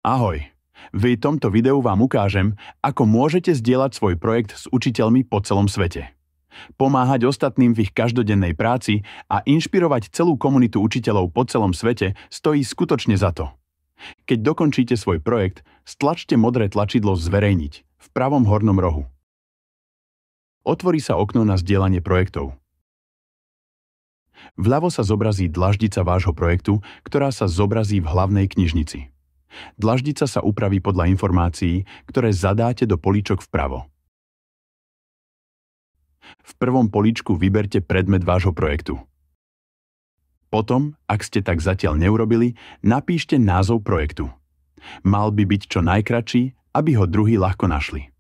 Ahoj. V tomto videu vám ukážem, ako môžete zdieľať svoj projekt s učiteľmi po celom svete. Pomáhať ostatným v ich každodennej práci a inšpirovať celú komunitu učiteľov po celom svete stojí skutočne za to. Keď dokončíte svoj projekt, stlačte modré tlačidlo Zverejniť v pravom hornom rohu. Otvorí sa okno na zdieľanie projektov. Vľavo sa zobrazí dlaždica vášho projektu, ktorá sa zobrazí v hlavnej knižnici. Dlaždica sa upraví podľa informácií, ktoré zadáte do políčok vpravo. V prvom políčku vyberte predmet vášho projektu. Potom, ak ste tak zatiaľ neurobili, napíšte názov projektu. Mal by byť čo najkratší, aby ho druhí ľahko našli.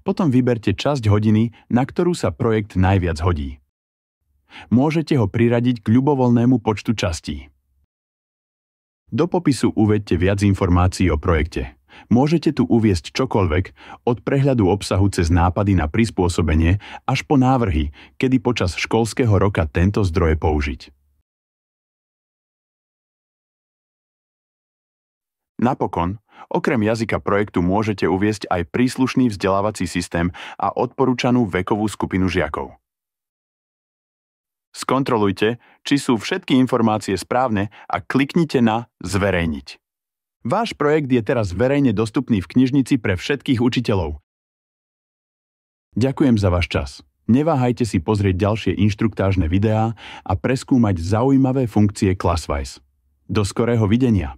Potom vyberte časť hodiny, na ktorú sa projekt najviac hodí. Môžete ho priradiť k ľubovoľnému počtu častí. Do popisu uveďte viac informácií o projekte. Môžete tu uviesť čokoľvek, od prehľadu obsahu cez nápady na prispôsobenie až po návrhy, kedy počas školského roka tento zdroj použiť. Napokon, okrem jazyka projektu môžete uviesť aj príslušný vzdelávací systém a odporúčanú vekovú skupinu žiakov. Skontrolujte, či sú všetky informácie správne a kliknite na Zverejniť. Váš projekt je teraz verejne dostupný v knižnici pre všetkých učiteľov. Ďakujem za váš čas. Neváhajte si pozrieť ďalšie inštruktážne videá a preskúmať zaujímavé funkcie Classwise. Do skorého videnia.